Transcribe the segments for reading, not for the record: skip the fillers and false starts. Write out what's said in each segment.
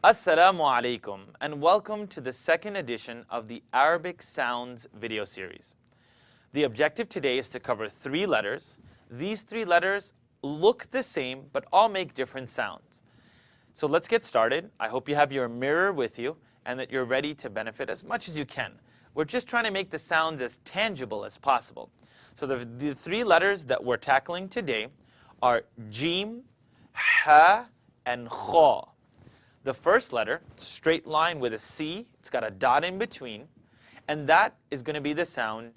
Assalamu alaikum and welcome to the second edition of the Arabic Sounds video series. The objective today is to cover 3 letters. These 3 letters look the same but all make different sounds. So let's get started. I hope you have your mirror with you and that you're ready to benefit as much as you can. We're just trying to make the sounds as tangible as possible. So the 3 letters that we're tackling today are Jim, Ha, and Kha. The first letter, straight line with a C, it's got a dot in between, and that is going to be the sound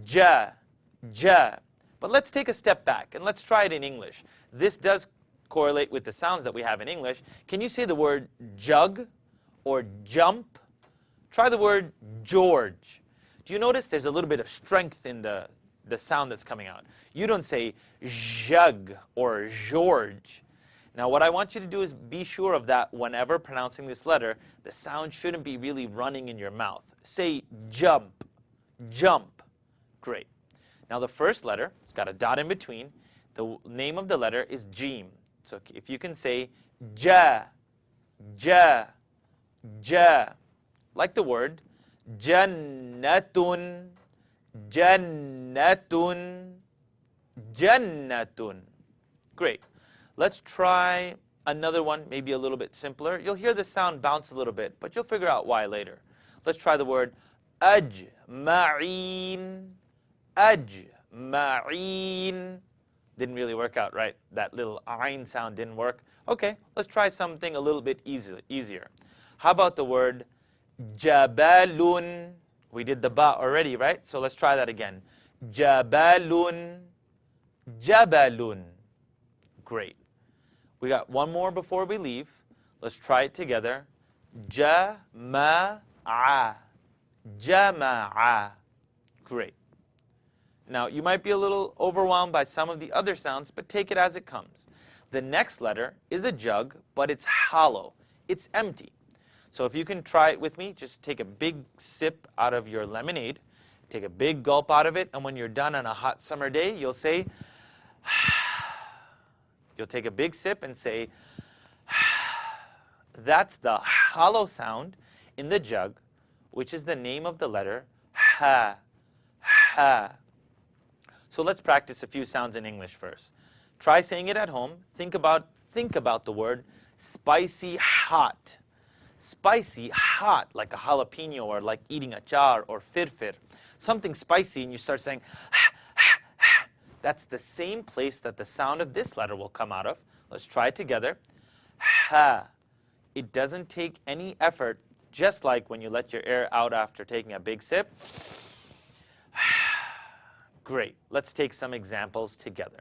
ja, ja. But let's take a step back and let's try it in English. This does correlate with the sounds that we have in English. Can you say the word jug or jump? Try the word George. Do you notice there's a little bit of strength in the sound that's coming out? You don't say jug or George. Now what I want you to do is be sure of that whenever pronouncing this letter, the sound shouldn't be really running in your mouth. Say jump, jump. Great. Now the first letter, it's got a dot in between. The name of the letter is Jim. So if you can say ja, ja, ja. Like the word jannatun, jannatun, jannatun. Great. Let's try another one, maybe a little bit simpler. You'll hear the sound bounce a little bit, but you'll figure out why later. Let's try the word ajma'in, ajma'in. Didn't really work out, right? That little ayn sound didn't work. Okay, let's try something a little bit easier. How about the word jabalun? We did the ba already, right? So let's try that again. Jabalun, jabalun. Great. We got one more before we leave. Let's try it together. Jama'a, jama'a. Great. Now, you might be a little overwhelmed by some of the other sounds, but take it as it comes. The next letter is a jug, but it's hollow. It's empty. So if you can try it with me, just take a big sip out of your lemonade. Take a big gulp out of it, and when you're done on a hot summer day, you'll say, you'll take a big sip and say, that's the hollow sound in the jug, which is the name of the letter ha, ha. So let's practice a few sounds in English first. Try saying it at home. Think about the word spicy hot. Spicy hot, like a jalapeno or like eating achar or firfir. Something spicy and you start saying ha, ha, ha. That's the same place that the sound of this letter will come out of. Let's try it together. Ha. It doesn't take any effort, just like when you let your air out after taking a big sip. Great. Let's take some examples together.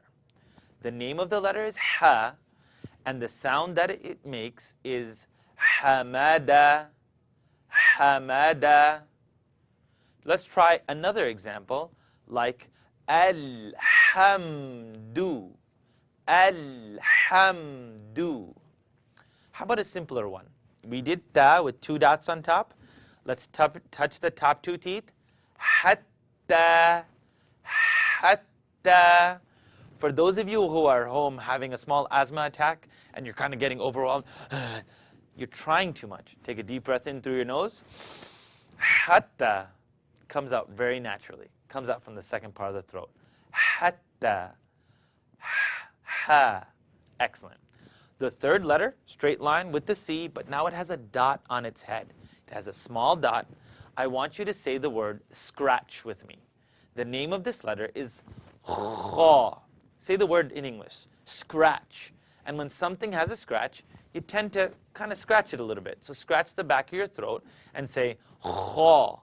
The name of the letter is ha, and the sound that it makes is hamada, hamada. Let's try another example, like alhamdu, alhamdu. How about a simpler one? We did ta with 2 dots on top. Let's touch the top 2 teeth. Hatta, hatta. For those of you who are home having a small asthma attack and you're kind of getting overwhelmed, you're trying too much. Take a deep breath in through your nose. Hatta comes out very naturally. Comes out from the second part of the throat. Hatta. Ha. Excellent. The third letter, straight line with the C, but now it has a dot on its head. It has a small dot. I want you to say the word scratch with me. The name of this letter is Kha. Say the word in English, scratch. And when something has a scratch, you tend to kind of scratch it a little bit. So scratch the back of your throat and say Kha,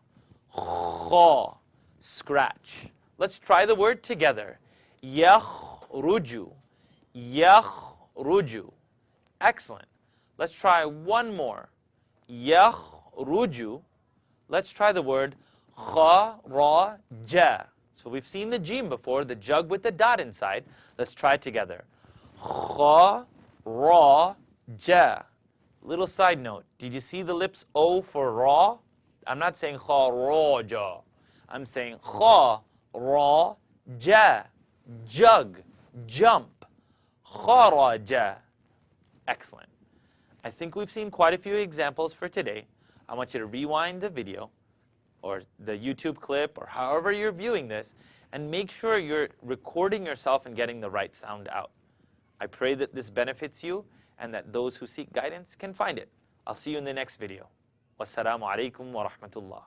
Kha, scratch. Let's try the word together. Yakhruju, yakhruju. Excellent. Let's try one more. Yakhruju. Let's try the word kharaja. So we've seen the jim before, the jug with the dot inside. Let's try it together. Kharaja. Little side note. Did you see the lips O for ra? I'm not saying kharaja. I'm saying kharaja. Jug. Jump. Kharaja. Excellent. I think we've seen quite a few examples for today. I want you to rewind the video or the YouTube clip or however you're viewing this and make sure you're recording yourself and getting the right sound out. I pray that this benefits you and that those who seek guidance can find it. I'll see you in the next video. Wassalamu alaikum wa rahmatullah.